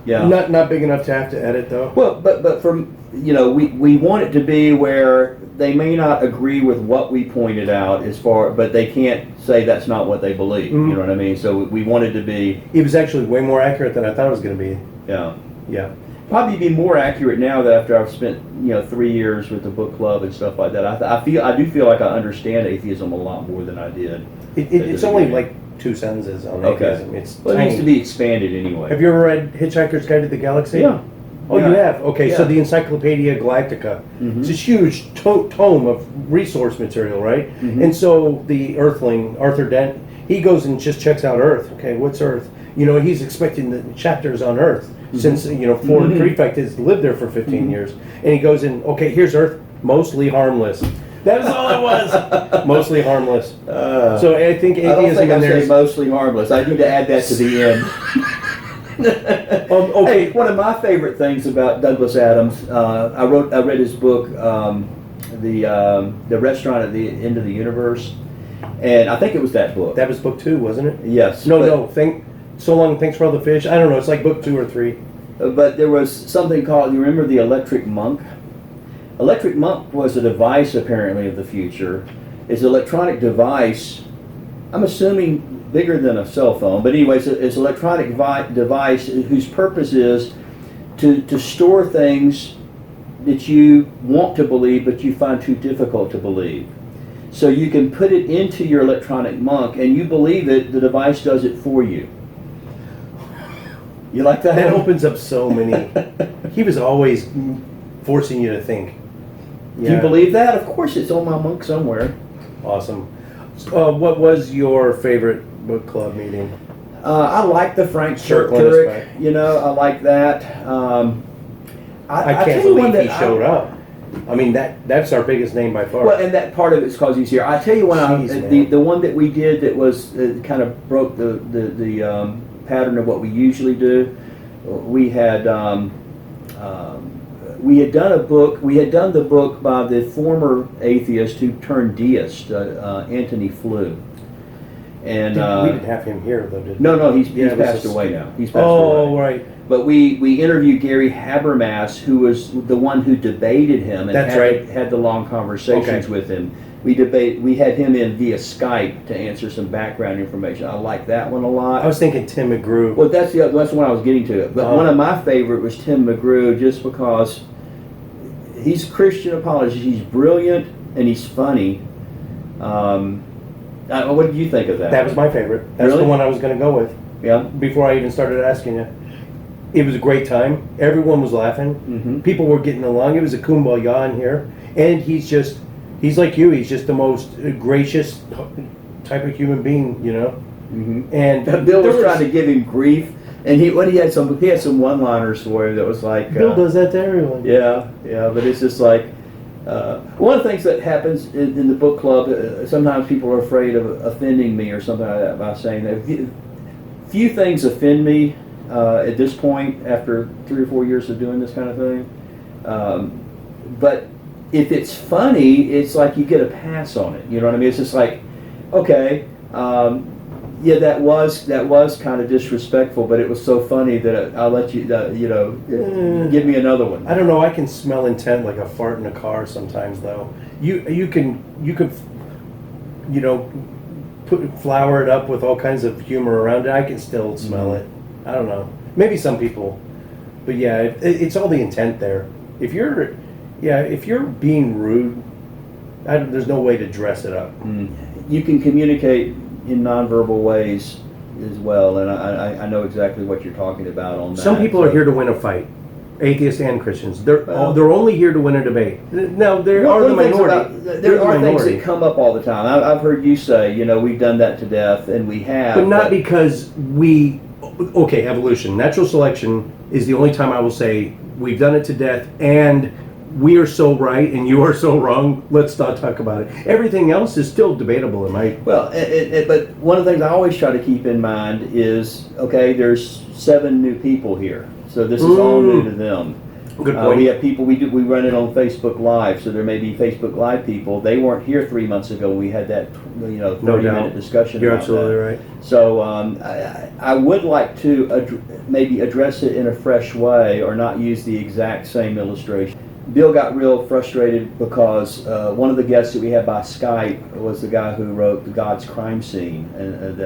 Yeah. Not big enough to have to edit, though. Well, but from, you know, we want it to be where they may not agree with what we pointed out but they can't say that's not what they believe. You know what I mean? So we wanted to be. It was actually way more accurate than I thought it was going to be. Yeah. Yeah. Probably be more accurate now that after I've spent 3 years with the book club and stuff like that. I do feel like I understand atheism a lot more than I did. It's only like 2 sentences on atheism. It's it needs to be expanded anyway. Have you ever read Hitchhiker's Guide to the Galaxy? Yeah. Oh, you have? Okay, so the Encyclopedia Galactica. It's a huge tome of resource material, right? And so the Earthling, Arthur Dent, he goes and just checks out Earth. Okay, what's Earth? You know, he's expecting the chapters on Earth since, Ford Prefect has lived there for 15 years. And he goes in, okay, here's Earth, mostly harmless. That was all it was. Mostly harmless. So I think atheism in there is mostly harmless. I need to add that to the end. Okay. Hey, one of my favorite things about Douglas Adams, I read his book, the Restaurant at the End of the Universe, and I think it was that book. That was book 2, wasn't it? Yes. No. So long. Thanks for all the fish. I don't know. It's like book 2 or 3. But there was something called. You remember the electric monk? Electric monk was a device apparently of the future. It's an electronic device. I'm assuming bigger than a cell phone, but anyways, it's an electronic device whose purpose is to store things that you want to believe but you find too difficult to believe. So you can put it into your electronic monk and you believe it, the device does it for you. You like that? That opens up so many. He was always forcing you to think. Do you believe that? Of course it's on my monk somewhere. Awesome. What was your favorite book club meeting? I like the Frank Turek. I like that. I can't believe he showed up. I mean, that's our biggest name by far. Well, and that part of it's because he's here. I tell you when the one that we did that was kind of broke the pattern of what we usually do. We had done a book. We had done the book by the former atheist who turned deist, Anthony Flew. And we didn't have him here though, did we? No, he's passed away now. He's passed away. Oh, right. But we interviewed Gary Habermas, who was the one who debated him and had the long conversations with him. We had him in via Skype to answer some background information. I like that one a lot. I was thinking Tim McGrew. Well, that's the one I was getting to. But one of my favorite was Tim McGrew, just because he's a Christian apologist. He's brilliant and he's funny. What did you think of that? That was my favorite. That's Really? the one I was going to go with. Yeah. Before I even started asking you. It was a great time. Everyone was laughing. Mm-hmm. People were getting along. It was a kumbaya in here. And he's like you. He's just the most gracious type of human being, you know. Mm-hmm. And Bill was trying to give him grief, and he had some one-liners for him that was like Bill does that to everyone. Yeah, but it's just like one of the things that happens in the book club. Sometimes people are afraid of offending me or something like that by saying that. Few things offend me at this point after 3 or 4 years of doing this kind of thing. But if it's funny, it's like you get a pass on it. You know what I mean? It's just like, okay, yeah, that was kind of disrespectful, but it was so funny that I'll let you, give me another one. I don't know. I can smell intent like a fart in a car sometimes, though. You can flower it up with all kinds of humor around it. I can still smell it. I don't know. Maybe some people, but yeah, it's all the intent there. If you're being rude, there's no way to dress it up. You can communicate in nonverbal ways as well, and I know exactly what you're talking about on that. Some people are here to win a fight, atheists and Christians. They're only here to win a debate. Now there are the minority. There are things that come up all the time. I've heard you say, we've done that to death, and we have. But not because evolution, natural selection is the only time I will say we've done it to death, and we are so right and you are so wrong. Let's not talk about it. Everything else is still debatable in my. Well, but one of the things I always try to keep in mind is, okay, there's 7 new people here, so this is all new to them. Good point. We have people. We run it on Facebook Live, so there may be Facebook Live people. They weren't here 3 months ago when we had that 30-minute discussion. You're about absolutely that. right. So I would like to maybe address it in a fresh way, or not use the exact same illustration. Bill got real frustrated because one of the guests that we had by Skype was the guy who wrote The God's Crime Scene, and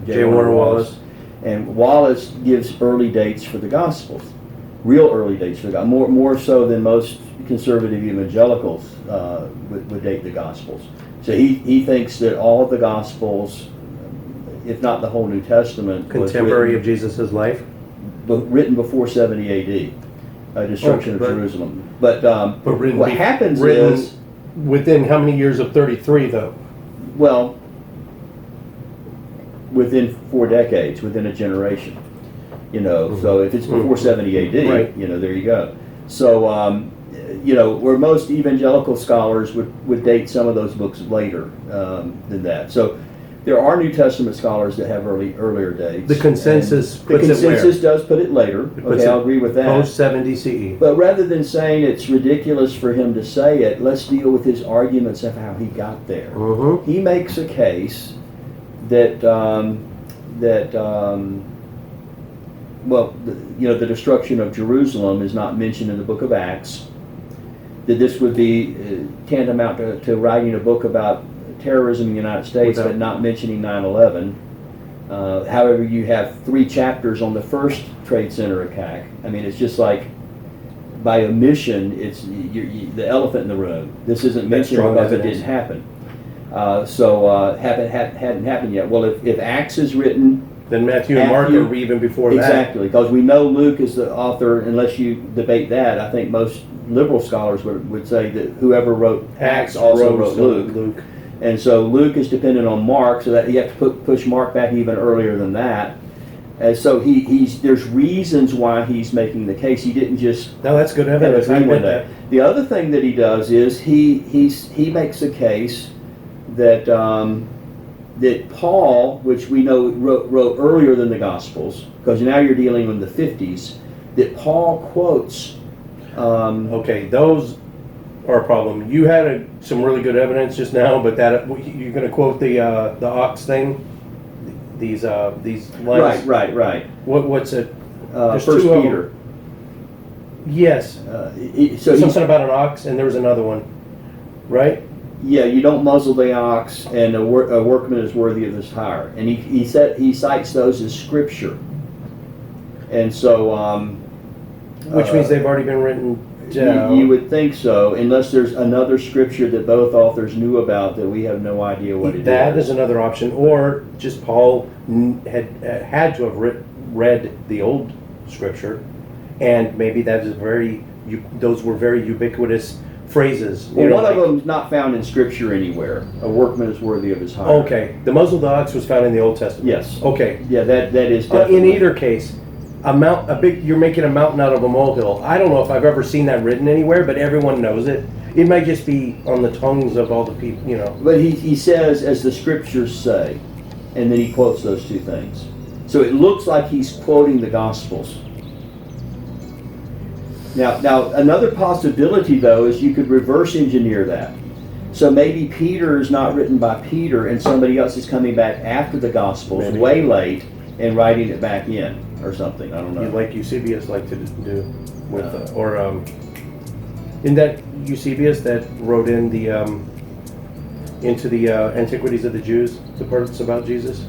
J. Warner Wallace. And Wallace gives early dates for the Gospels, real early dates for the Gospels, more so than most conservative evangelicals would date the Gospels. So he thinks that all of the Gospels, if not the whole New Testament, Contemporary of Jesus' life? Written before 70 A.D., destruction of Jerusalem. But written what happens is... Within how many years of 33, though? Well, within 4 decades, within a generation. So if it's before 70 A.D., right. There you go. So, where most evangelical scholars would date some of those books later than that. So there are New Testament scholars that have earlier dates. The consensus puts it where? The consensus does put it later. Okay, I'll agree with that. Post 70 CE. But rather than saying it's ridiculous for him to say it, let's deal with his arguments of how he got there. Mm-hmm. He makes a case that the destruction of Jerusalem is not mentioned in the book of Acts. That this would be tantamount to writing a book about terrorism in the United States, but not mentioning 9/11. However, you have 3 chapters on the first Trade Center attack. I mean, it's just like, by omission, it's the elephant in the room. This isn't mentioned because it didn't happen. Hadn't happened yet. Well, if Acts is written, then Matthew and Mark are even before that. Exactly, because we know Luke is the author. Unless you debate that, I think most liberal scholars would say that whoever wrote Acts also wrote Luke. And so Luke is dependent on Mark, so that you have to push Mark back even earlier than that. And so there's reasons why he's making the case. He didn't just... No, that's good evidence. I get that. The other thing that he does is he makes a case that that Paul, which we know wrote earlier than the Gospels, because now you're dealing in the 50s, that Paul quotes... okay, those are a problem. You had some really good evidence just now, but that you're going to quote the ox thing? These lines? Right. What's it? First Peter. Yes. So something about an ox, and there was another one, right? Yeah, you don't muzzle the ox, and a workman is worthy of his hire. And he cites those as scripture. And so, Which means they've already been written down. you would think so, unless there's another scripture that both authors knew about that we have no idea what it is. That is another option, or just Paul had to have read the old scripture, and maybe that is those were very ubiquitous phrases. Well, one of them's not found in scripture anywhere. A workman is worthy of his hire. Okay, the muzzled ox was found in the Old Testament. Yes. Okay. Yeah, that is definitely. In either case, you're making a mountain out of a molehill. I don't know if I've ever seen that written anywhere, but everyone knows it. It might just be on the tongues of all the people, you know. But he says, as the scriptures say, and then he quotes those two things. So it looks like he's quoting the Gospels. Now another possibility, though, is you could reverse engineer that. So maybe Peter is not written by Peter, and somebody else is coming back after the Gospels, Maybe. way late, and writing it back in, or something. I don't know. Like Eusebius liked to do with, in that Eusebius that wrote in the into the Antiquities of the Jews, the parts about Jesus.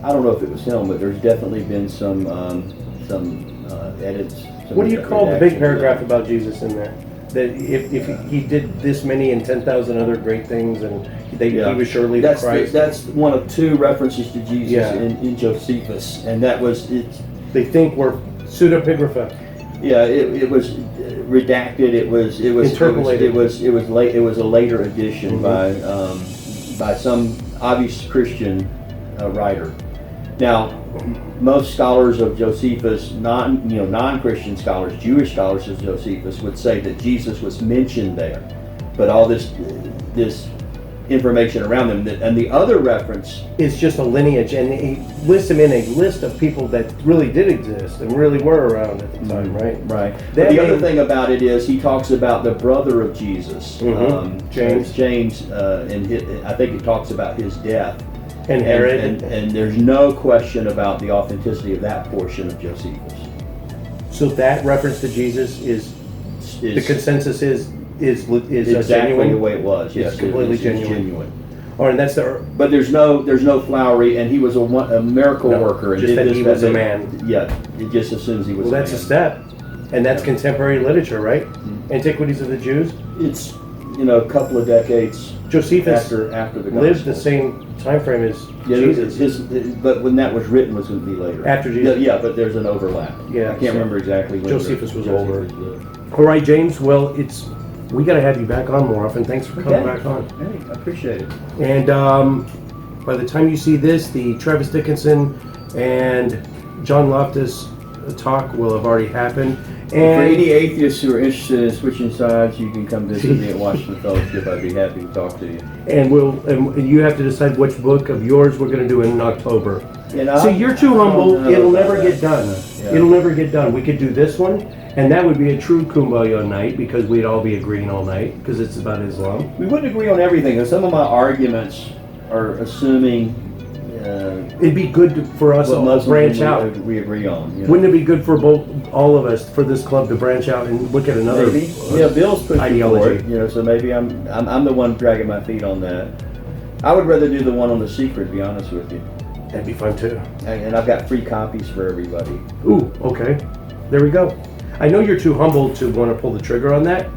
I don't know if it was him, but there's definitely been some edits. What do you call the big paragraph about Jesus in there? That if he did this many and 10,000 other great things, and he was surely the Christ. That's one of two references to Jesus Yeah. in Josephus, and that was it. They think we're pseudepigrapha. Yeah, it was redacted. It was Interpolated. It was late. It was a later edition by some obvious Christian writer. Now, most scholars of Josephus, non-Christian scholars, Jewish scholars of Josephus, would say that Jesus was mentioned there, but all this information around them, and the other reference It's just a lineage, and he lists him in a list of people that really did exist and really were around at the time, right? Right. But the other thing about it is he talks about the brother of Jesus, James. And I think it talks about his death. And Herod. And there's no question about the authenticity of that portion of Josephus. So that reference to Jesus is the consensus is exactly genuine? the way it was. Yes, It's completely it's genuine. All right, that's the. But there's no flowery, and he was a miracle worker. And just did that this, he was that, a man. Yeah, it just assumes he was. Well, that's a step, and that's contemporary literature, right? Antiquities of the Jews. It's a couple of decades. Josephus after the lived the Gospels. same time frame as Jesus. But when that was written was going to be later. After Jesus. Yeah, but there's an overlap. Yeah, I can't remember exactly when Josephus was older. lived. All right, James. Well, we got to have you back on more often. Thanks for coming back on. Hey, I appreciate it. And by the time you see this, the Travis Dickinson and John Loftus talk will have already happened. For And any atheists who are interested in switching sides, you can come visit me at Watchman Fellowship. I'd be happy to talk to you. and you have to decide which book of yours we're going to do in October. And See, you're too humble. know It'll about never that. get done. Yeah. It'll never get done. We could do this one, and that would be a true kumbaya night because we'd all be agreeing all night because it's about Islam. We wouldn't agree on everything. Some of my arguments are assuming It'd be good for us what all to Muslims branch out. we agree on. Wouldn't it be good for all of us, for this club to branch out and look at another Maybe. Yeah, Bill's pushing ideology? for it, so maybe I'm the one dragging my feet on that. I would rather do the one on the secret, to be honest with you. That'd be fun too. And I've got free copies for everybody. Ooh, okay. There we go. I know you're too humble to want to pull the trigger on that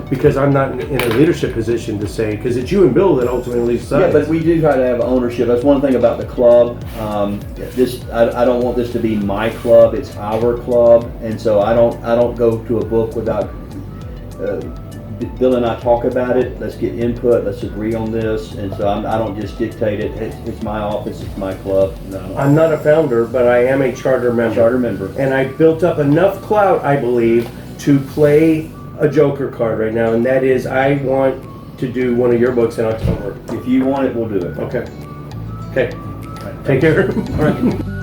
because I'm not in a leadership position to say, because it's you and Bill that ultimately decide. Yeah, but we do try to have ownership. That's one thing about the club. I don't want this to be my club. It's our club, and so I don't go to a book without Bill and I talk about it. Let's get input. Let's agree on this, and so I don't just dictate it. It's my office. It's my club. No. I'm not a founder, but I am a charter member. Charter member. And I built up enough clout, I believe, to play a joker card right now, and that is I want to do one of your books in October. If you want it, we'll do it. Okay. Okay. Take care. All right.